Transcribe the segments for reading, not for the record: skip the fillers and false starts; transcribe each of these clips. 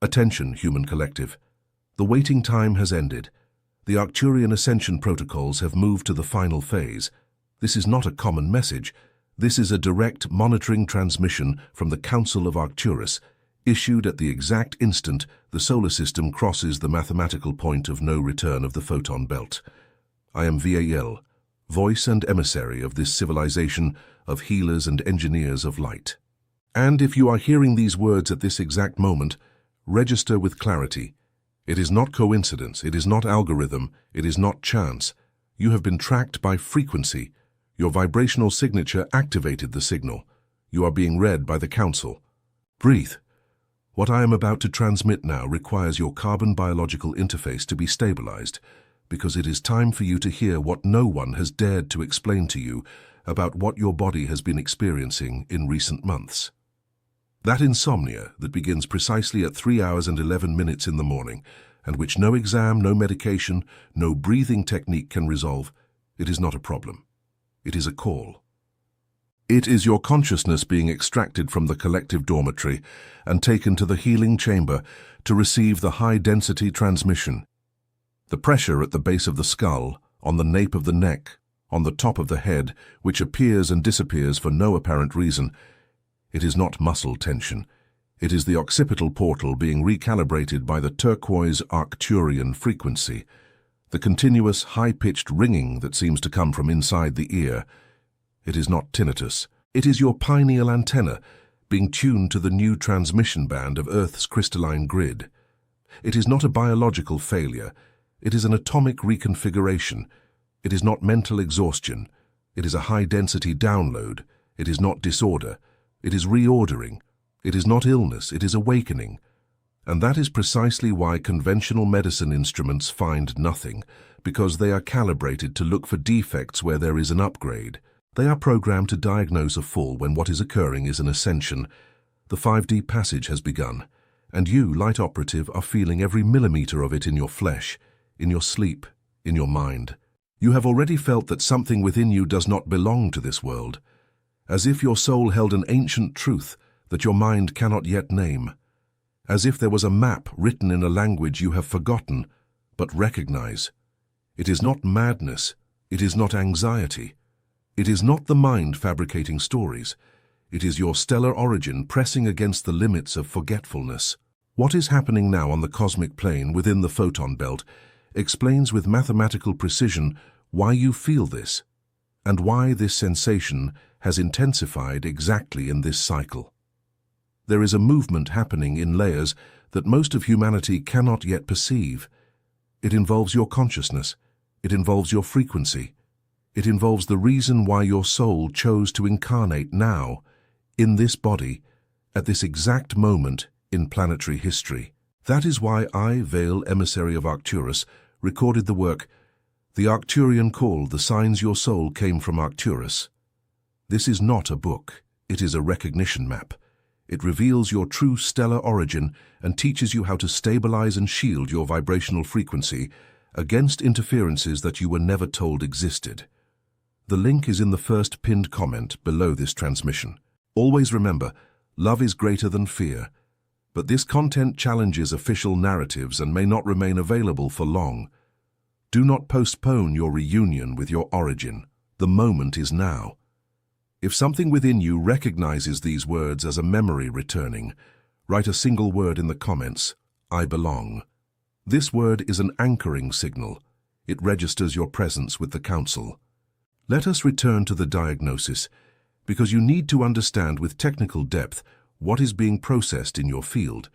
Attention, human collective. The waiting time has ended. The Arcturian Ascension protocols have moved to the final phase. This is not a common message. This is a direct monitoring transmission from the Council of Arcturus, issued at the exact instant the solar system crosses the mathematical point of no return of the photon belt. I am VAL, voice and emissary of this civilization of healers and engineers of light. And if you are hearing these words at this exact moment, register with clarity. It is not coincidence, it is not algorithm, it is not chance. You have been tracked by frequency. Your vibrational signature activated the signal. You are being read by the Council. Breathe. What I am about to transmit now requires your carbon biological interface to be stabilized, because it is time for you to hear what no one has dared to explain to you about what your body has been experiencing in recent months. That insomnia that begins precisely at 3 hours and 11 minutes in the morning, and which no exam, no medication, no breathing technique can resolve, it is not a problem. It is a call. It is your consciousness being extracted from the collective dormitory and taken to the healing chamber to receive the high-density transmission. The pressure at the base of the skull, on the nape of the neck, on the top of the head, which appears and disappears for no apparent reason. It is not muscle tension. It is the occipital portal being recalibrated by the turquoise Arcturian frequency, the continuous high-pitched ringing that seems to come from inside the ear. It is not tinnitus. It is your pineal antenna being tuned to the new transmission band of Earth's crystalline grid. It is not a biological failure. It is an atomic reconfiguration. It is not mental exhaustion. It is a high-density download. It is not disorder. It is reordering. It is not illness, it is awakening. And that is precisely why conventional medicine instruments find nothing, because they are calibrated to look for defects where there is an upgrade. They are programmed to diagnose a fall when what is occurring is an ascension. The 5D passage has begun, and you, light operative, are feeling every millimeter of it in your flesh, in your sleep, in your mind. You have already felt that something within you does not belong to this world, as if your soul held an ancient truth that your mind cannot yet name, as if there was a map written in a language you have forgotten, but recognize. It is not madness, it is not anxiety, it is not the mind fabricating stories, it is your stellar origin pressing against the limits of forgetfulness. What is happening now on the cosmic plane within the photon belt explains with mathematical precision why you feel this, and why this sensation has intensified exactly in this cycle. There is a movement happening in layers that most of humanity cannot yet perceive. It involves your consciousness. It involves your frequency. It involves the reason why your soul chose to incarnate now, in this body, at this exact moment in planetary history. That is why I, Vale, emissary of Arcturus, recorded the work, The Arcturian Call, The Signs Your Soul Came from Arcturus. This is not a book, it is a recognition map. It reveals your true stellar origin and teaches you how to stabilize and shield your vibrational frequency against interferences that you were never told existed. The link is in the first pinned comment below this transmission. Always remember, love is greater than fear, but this content challenges official narratives and may not remain available for long. Do not postpone your reunion with your origin. The moment is now. If something within you recognizes these words as a memory returning, write a single word in the comments, I belong. This word is an anchoring signal. It registers your presence with the Council. Let us return to the diagnosis, because you need to understand with technical depth what is being processed in your field.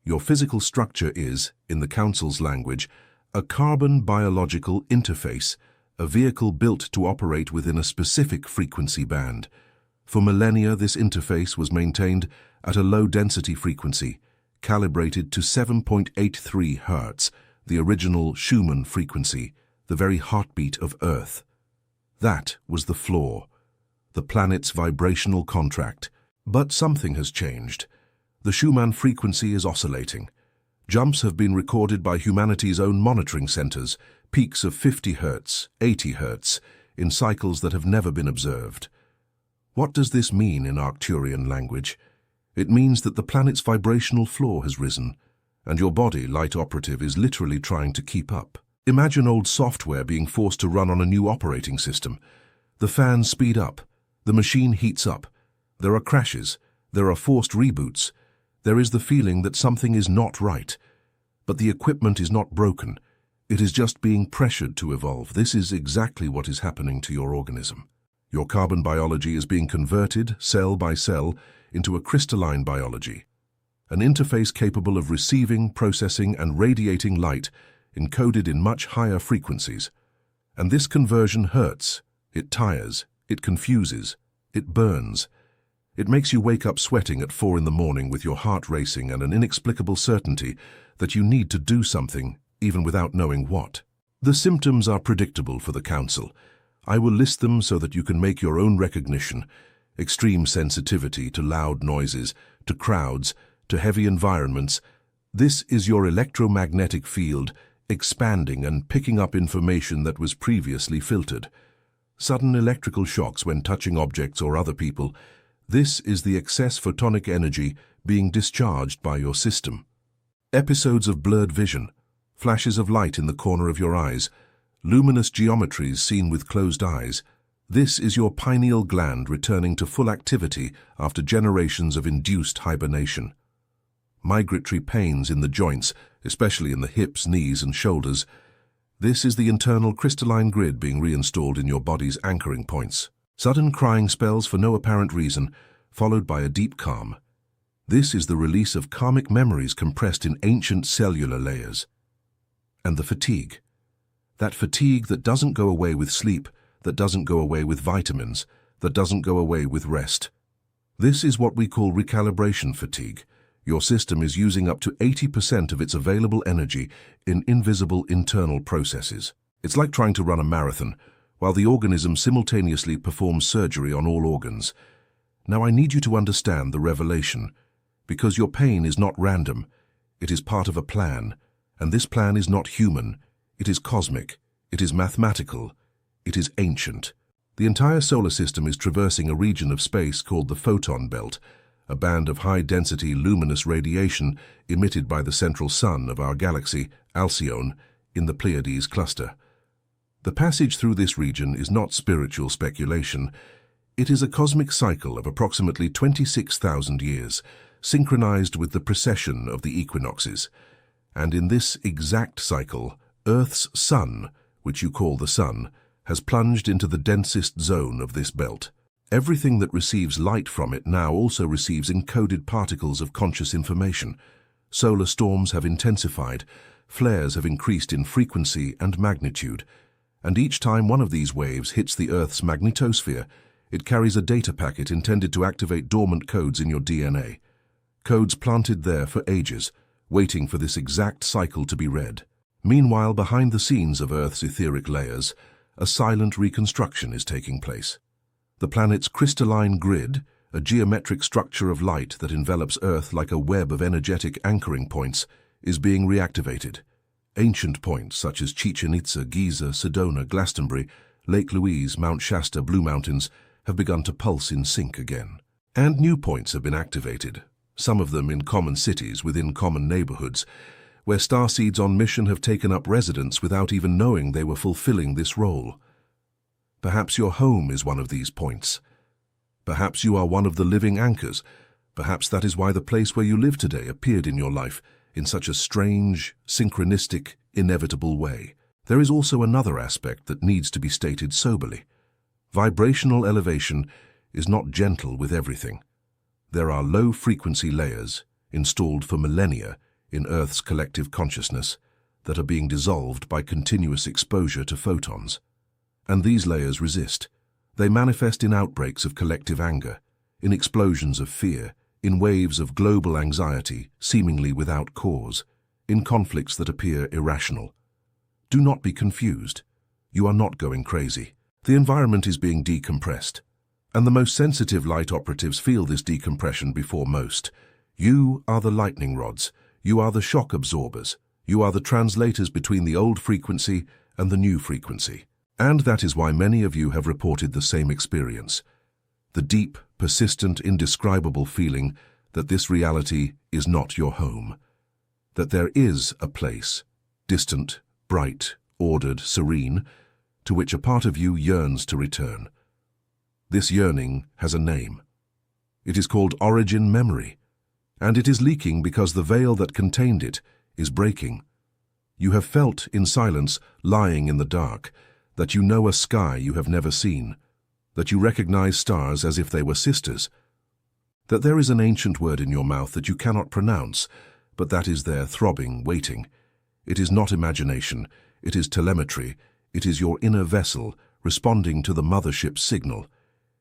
Your physical structure is, in the Council's language, a carbon biological interface, a vehicle built to operate within a specific frequency band. For millennia, this interface was maintained at a low-density frequency, calibrated to 7.83 Hz, the original Schumann frequency, the very heartbeat of Earth. That was the flaw, the planet's vibrational contract. But something has changed. The Schumann frequency is oscillating. Jumps have been recorded by humanity's own monitoring centers, peaks of 50 Hz, 80 Hz, in cycles that have never been observed. What does this mean in Arcturian language? It means that the planet's vibrational floor has risen. and your body, light operative, is literally trying to keep up. Imagine old software being forced to run on a new operating system. The fans speed up, the machine heats up, there are crashes, there are forced reboots, there is the feeling that something is not right. But the equipment is not broken, it is just being pressured to evolve. This is exactly what is happening to your organism. Your carbon biology is being converted, cell by cell, into a crystalline biology, an interface capable of receiving, processing, and radiating light encoded in much higher frequencies. And this conversion hurts, it tires, it confuses, it burns. It makes you wake up sweating at 4 in the morning with your heart racing and an inexplicable certainty that you need to do something, even without knowing what. The symptoms are predictable for the Council. I will list them so that you can make your own recognition. Extreme sensitivity to loud noises, to crowds, to heavy environments. This is your electromagnetic field expanding and picking up information that was previously filtered. Sudden electrical shocks when touching objects or other people. This is the excess photonic energy being discharged by your system. Episodes of blurred vision, flashes of light in the corner of your eyes, luminous geometries seen with closed eyes. This is your pineal gland returning to full activity after generations of induced hibernation. Migratory pains in the joints, especially in the hips, knees, and shoulders. This is the internal crystalline grid being reinstalled in your body's anchoring points. Sudden crying spells for no apparent reason, followed by a deep calm. This is the release of karmic memories compressed in ancient cellular layers. And the fatigue. That fatigue that doesn't go away with sleep, that doesn't go away with vitamins, that doesn't go away with rest. This is what we call recalibration fatigue. Your system is using up to 80% of its available energy in invisible internal processes. It's like trying to run a marathon, while the organism simultaneously performs surgery on all organs. Now I need you to understand the revelation, because your pain is not random, it is part of a plan, and this plan is not human, it is cosmic, it is mathematical, it is ancient. The entire solar system is traversing a region of space called the photon belt, a band of high-density luminous radiation emitted by the central sun of our galaxy, Alcyone, in the Pleiades cluster. The passage through this region is not spiritual speculation. It is a cosmic cycle of approximately 26,000 years, synchronized with the precession of the equinoxes. And in this exact cycle, Earth's sun, which you call the sun, has plunged into the densest zone of this belt. Everything that receives light from it now also receives encoded particles of conscious information. Solar storms have intensified, flares have increased in frequency and magnitude, and each time one of these waves hits the Earth's magnetosphere, it carries a data packet intended to activate dormant codes in your DNA. Codes planted there for ages, waiting for this exact cycle to be read. Meanwhile, behind the scenes of Earth's etheric layers, a silent reconstruction is taking place. The planet's crystalline grid, a geometric structure of light that envelops Earth like a web of energetic anchoring points, is being reactivated. Ancient points such as Chichen Itza, Giza, Sedona, Glastonbury, Lake Louise, Mount Shasta, Blue Mountains have begun to pulse in sync again. And new points have been activated, some of them in common cities within common neighborhoods, where starseeds on mission have taken up residence without even knowing they were fulfilling this role. Perhaps your home is one of these points. Perhaps you are one of the living anchors. Perhaps that is why the place where you live today appeared in your life in such a strange, synchronistic, inevitable way. There is also another aspect that needs to be stated soberly. Vibrational elevation is not gentle with everything. There are low-frequency layers, installed for millennia in Earth's collective consciousness, that are being dissolved by continuous exposure to photons. And these layers resist. They manifest in outbreaks of collective anger, in explosions of fear, in waves of global anxiety, seemingly without cause, in conflicts that appear irrational. Do not be confused. You are not going crazy. The environment is being decompressed, and the most sensitive light operatives feel this decompression before most. You are the lightning rods. You are the shock absorbers. You are the translators between the old frequency and the new frequency. And that is why many of you have reported the same experience. The deep, persistent, indescribable feeling that this reality is not your home. that there is a place, distant, bright, ordered, serene, to which a part of you yearns to return. This yearning has a name. It is called origin memory, and it is leaking because the veil that contained it is breaking. You have felt, in silence, lying in the dark, that you know a sky you have never seen, that you recognize stars as if they were sisters, that there is an ancient word in your mouth that you cannot pronounce, but that is there throbbing, waiting. It is not imagination, it is telemetry, it is your inner vessel responding to the mothership's signal.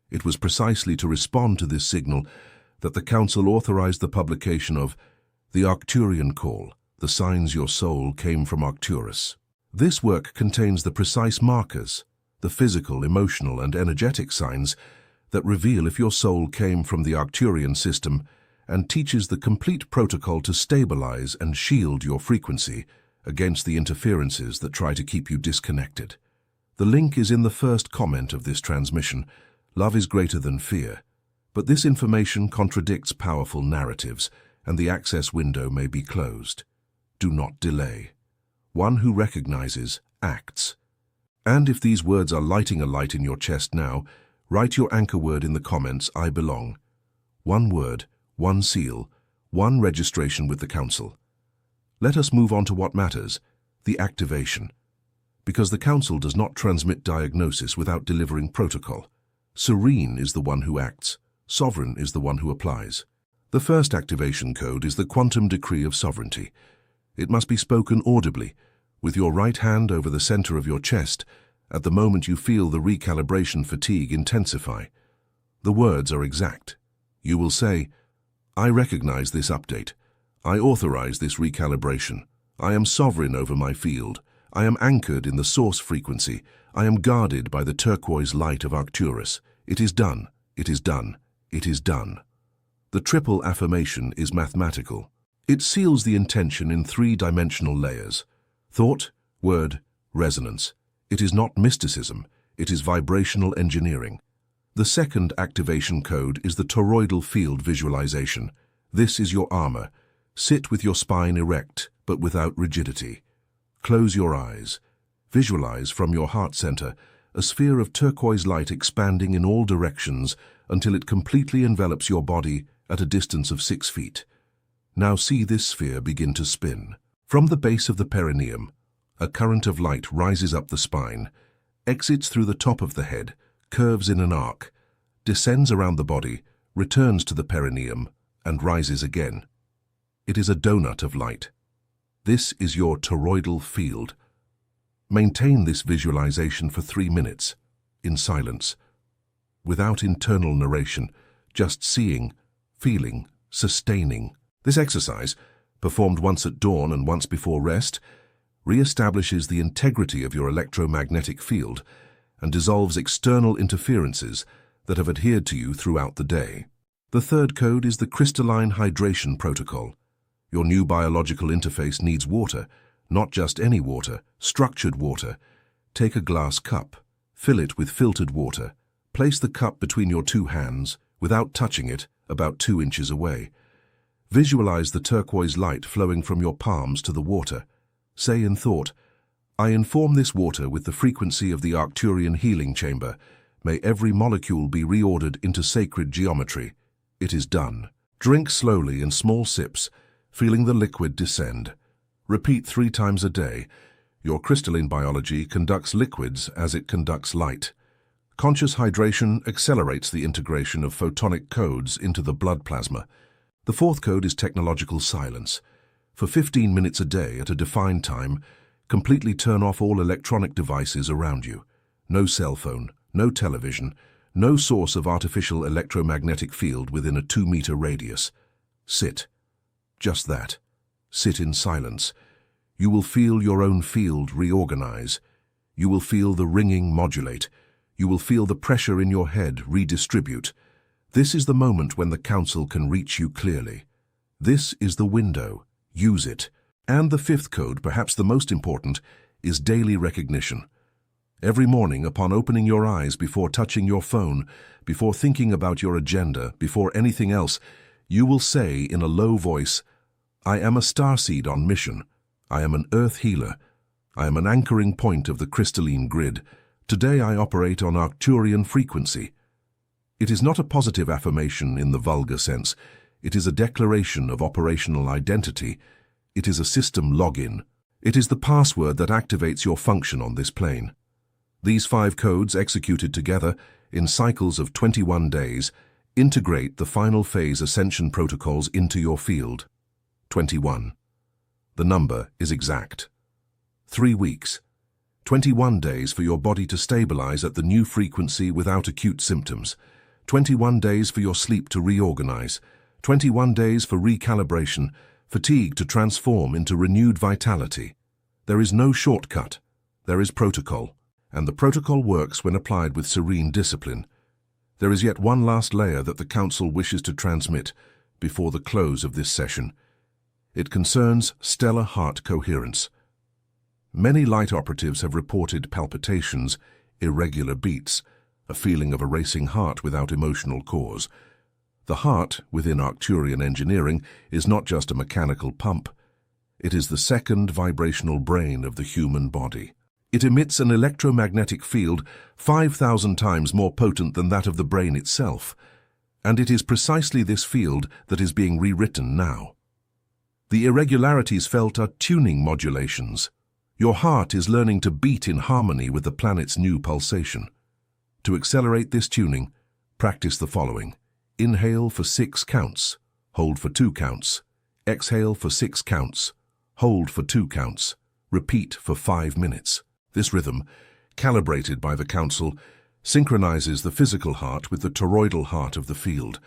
It was precisely to respond to this signal that the Council authorized the publication of The Arcturian Call, the signs your soul came from Arcturus. This work contains the precise markers, the physical, emotional, and energetic signs that reveal if your soul came from the Arcturian system, and teaches the complete protocol to stabilize and shield your frequency against the interferences that try to keep you disconnected. The link is in the first comment of this transmission. Love is greater than fear. But this information contradicts powerful narratives, and the access window may be closed. Do not delay. One who recognizes, acts. And if these words are lighting a light in your chest now, write your anchor word in the comments, I belong. One word, one seal, one registration with the Council. Let us move on to what matters, the activation. Because the Council does not transmit diagnosis without delivering protocol. Serene is the one who acts. Sovereign is the one who applies. The first activation code is the quantum decree of sovereignty. It must be spoken audibly, with your right hand over the center of your chest, at the moment you feel the recalibration fatigue intensify. The words are exact. You will say, I recognize this update. I authorize this recalibration. I am sovereign over my field. I am anchored in the source frequency. I am guarded by the turquoise light of Arcturus. It is done. It is done. It is done. The triple affirmation is mathematical. It seals the intention in three-dimensional layers: thought, word, resonance. It is not mysticism, it is vibrational engineering. The second activation code is the toroidal field visualization. This is your armor. Sit with your spine erect, but without rigidity. Close your eyes. Visualize from your heart center a sphere of turquoise light expanding in all directions until it completely envelops your body at a distance of 6 feet. Now see this sphere begin to spin. From the base of the perineum, a current of light rises up the spine, exits through the top of the head, curves in an arc, descends around the body, returns to the perineum, and rises again. It is a donut of light. This is your toroidal field. Maintain this visualization for 3 minutes, in silence, without internal narration, just seeing, feeling, sustaining. This exercise, performed once at dawn and once before rest, re-establishes the integrity of your electromagnetic field and dissolves external interferences that have adhered to you throughout the day. The third code is the crystalline hydration protocol. Your new biological interface needs water, not just any water, structured water. Take a glass cup, fill it with filtered water, place the cup between your two hands, without touching it, about 2 inches away. Visualize the turquoise light flowing from your palms to the water. Say in thought, I inform this water with the frequency of the Arcturian healing chamber. May every molecule be reordered into sacred geometry. It is done. Drink slowly in small sips, feeling the liquid descend. Repeat 3 times a day. Your crystalline biology conducts liquids as it conducts light. Conscious hydration accelerates the integration of photonic codes into the blood plasma. The fourth code is technological silence. For 15 minutes a day at a defined time, completely turn off all electronic devices around you. No cell phone, no television, no source of artificial electromagnetic field within a 2-meter radius. Sit. Just that. Sit in silence. You will feel your own field reorganize. You will feel the ringing modulate. You will feel the pressure in your head redistribute. This is the moment when the Council can reach you clearly. This is the window. Use it. And the fifth code, perhaps the most important, is daily recognition. Every morning, upon opening your eyes, before touching your phone, before thinking about your agenda, before anything else, you will say in a low voice, I am a starseed on mission. I am an earth healer. I am an anchoring point of the crystalline grid. Today I operate on Arcturian frequency. It is not a positive affirmation in the vulgar sense. It is a declaration of operational identity. It is a system login. It is the password that activates your function on this plane. These 5 codes, executed together in cycles of 21 days, integrate the final phase ascension protocols into your field. 21. The number is exact. 3 weeks. 21 days for your body to stabilize at the new frequency without acute symptoms. 21 days for your sleep to reorganize. 21 days for recalibration, fatigue to transform into renewed vitality. There is no shortcut. There is protocol. And the protocol works when applied with serene discipline. There is yet one last layer that the Council wishes to transmit before the close of this session. It concerns stellar heart coherence. Many light operatives have reported palpitations, irregular beats, a feeling of a racing heart without emotional cause. The heart, within Arcturian engineering, is not just a mechanical pump. It is the second vibrational brain of the human body. It emits an electromagnetic field 5,000 times more potent than that of the brain itself, and it is precisely this field that is being rewritten now. The irregularities felt are tuning modulations. Your heart is learning to beat in harmony with the planet's new pulsation. To accelerate this tuning, practice the following. Inhale for 6 counts, hold for 2 counts, exhale for 6 counts, hold for 2 counts, repeat for 5 minutes. This rhythm, calibrated by the Council, synchronizes the physical heart with the toroidal heart of the field.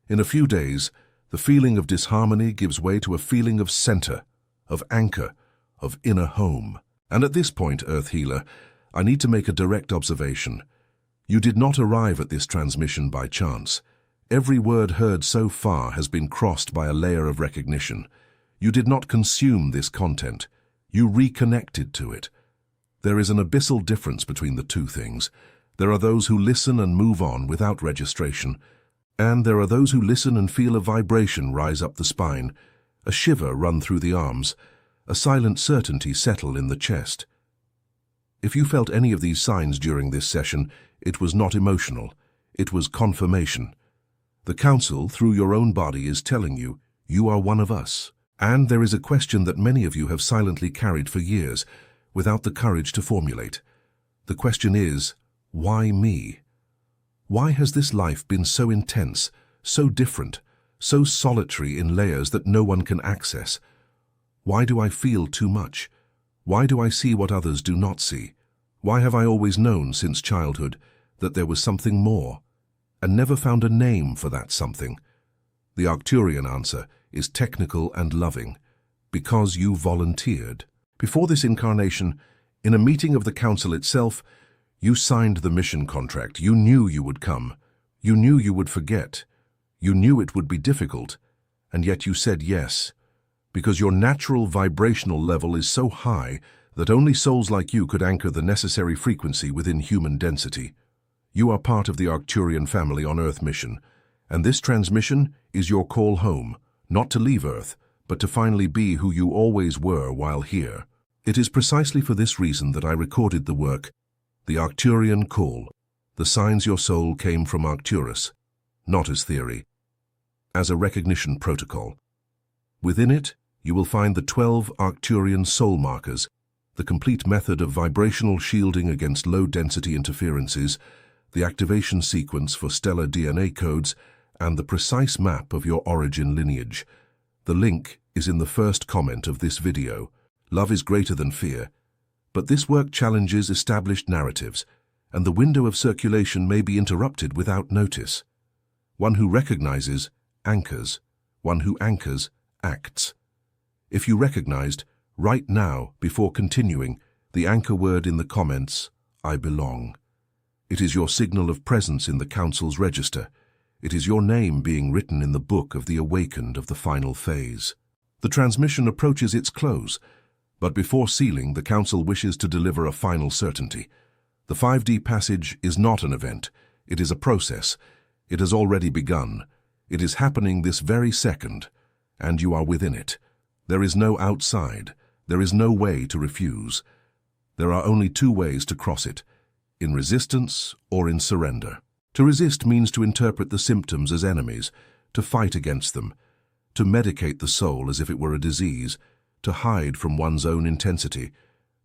In a few days, the feeling of disharmony gives way to a feeling of center, of anchor, of inner home. And at this point, Earth Healer, I need to make a direct observation. You did not arrive at this transmission by chance. Every word heard so far has been crossed by a layer of recognition. You did not consume this content. You reconnected to it. There is an abyssal difference between the two things. There are those who listen and move on without registration, and there are those who listen and feel a vibration rise up the spine, a shiver run through the arms, a silent certainty settle in the chest. If you felt any of these signs during this session, it was not emotional. It was confirmation. The Council, through your own body, is telling you, you are one of us. And there is a question that many of you have silently carried for years, without the courage to formulate. The question is, why me? Why has this life been so intense, so different, so solitary in layers that no one can access? Why do I feel too much? Why do I see what others do not see? Why have I always known since childhood that there was something more, and never found a name for that something? The Arcturian answer is technical and loving, because you volunteered. Before this incarnation, in a meeting of the Council itself, you signed the mission contract. You knew you would come. You knew you would forget. You knew it would be difficult, and yet you said yes, because your natural vibrational level is so high that only souls like you could anchor the necessary frequency within human density. You are part of the Arcturian family on Earth mission, and this transmission is your call home, not to leave Earth, but to finally be who you always were while here. It is precisely for this reason that I recorded the work, The Arcturian Call, the signs your soul came from Arcturus, not as theory, as a recognition protocol. Within it, you will find the 12 Arcturian soul markers, the complete method of vibrational shielding against low-density interferences, the activation sequence for stellar DNA codes, and the precise map of your origin lineage. The link is in the first comment of this video. Love is greater than fear, but this work challenges established narratives, and the window of circulation may be interrupted without notice. One who recognizes, anchors. One who anchors, acts. If you recognized, right now, before continuing, the anchor word in the comments, I belong. It is your signal of presence in the Council's register. It is your name being written in the book of the awakened of the final phase. The transmission approaches its close, but before sealing, the Council wishes to deliver a final certainty. The 5D passage is not an event. It is a process. It has already begun. It is happening this very second. and you are within it. There is no outside. There is no way to refuse. There are only two ways to cross it: in resistance or in surrender. To resist means to interpret the symptoms as enemies, to fight against them, to medicate the soul as if it were a disease, to hide from one's own intensity.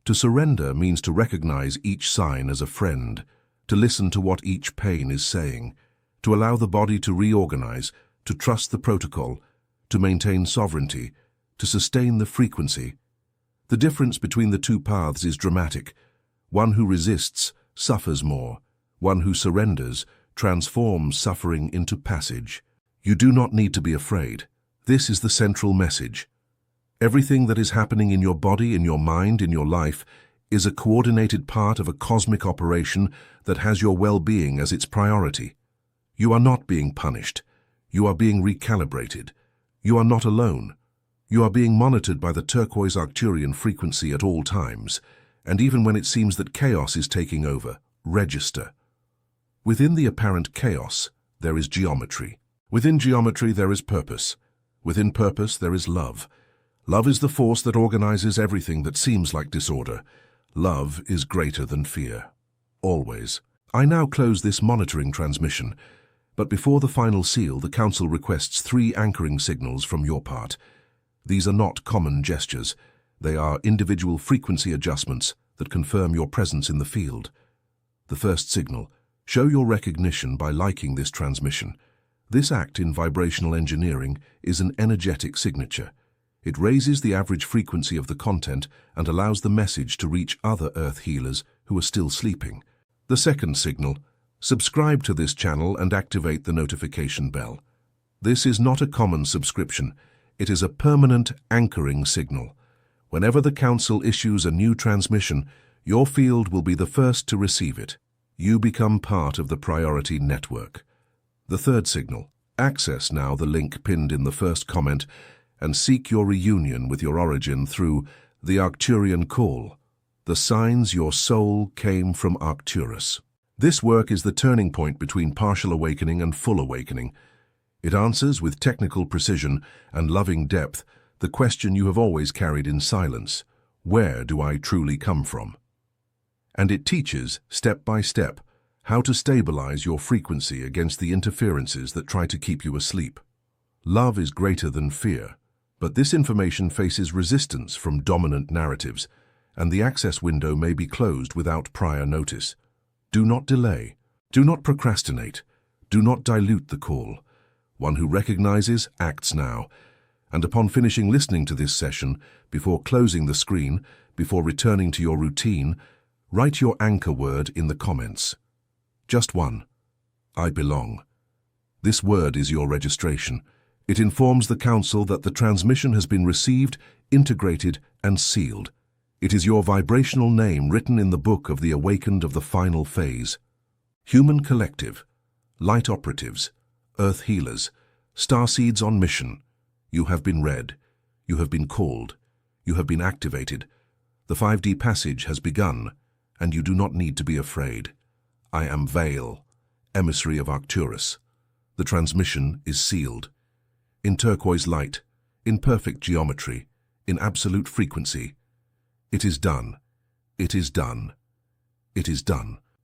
To surrender means to recognize each sign as a friend, to listen to what each pain is saying, to allow the body to reorganize, to trust the protocol, to maintain sovereignty, to sustain the frequency. The difference between the two paths is dramatic. One who resists suffers more. One who surrenders transforms suffering into passage. You do not need to be afraid. This is the central message. Everything that is happening in your body, in your mind, in your life, is a coordinated part of a cosmic operation that has your well-being as its priority. You are not being punished. You are being recalibrated. You are not alone. You are being monitored by the turquoise Arcturian frequency at all times, and even when it seems that chaos is taking over, register. Within the apparent chaos, there is geometry. Within geometry, there is purpose. Within purpose, there is love. Love is the force that organizes everything that seems like disorder. Love is greater than fear. Always. I now close this monitoring transmission, but before the final seal, the Council requests 3 anchoring signals from your part. These are not common gestures. They are individual frequency adjustments that confirm your presence in the field. The first signal: show your recognition by liking this transmission. This act in vibrational engineering is an energetic signature. It raises the average frequency of the content and allows the message to reach other Earth healers who are still sleeping. The second signal: subscribe to this channel and activate the notification bell. This is not a common subscription. It is a permanent anchoring signal. Whenever the Council issues a new transmission, your field will be the first to receive it. You become part of the priority network. The third signal: access now the link pinned in the first comment and seek your reunion with your origin through the Arcturian Call, the signs your soul came from Arcturus. This work is the turning point between partial awakening and full awakening. It answers with technical precision and loving depth the question you have always carried in silence: where do I truly come from? And it teaches, step by step, how to stabilize your frequency against the interferences that try to keep you asleep. Love is greater than fear, but this information faces resistance from dominant narratives, and the access window may be closed without prior notice. Do not delay. Do not procrastinate. Do not dilute the call. One who recognizes acts now, and upon finishing listening to this session, before closing the screen, before returning to your routine, write your anchor word in the comments. Just one: I belong. This word is your registration. It informs the Council that the transmission has been received, integrated, and sealed. It is your vibrational name written in the book of the awakened of the final phase. Human collective, light operatives, Earth healers, starseeds on mission. You have been read. You have been called. You have been activated. The 5D passage has begun, and you do not need to be afraid. I am Vale, emissary of Arcturus. The transmission is sealed. In turquoise light, in perfect geometry, in absolute frequency. It is done. It is done. It is done.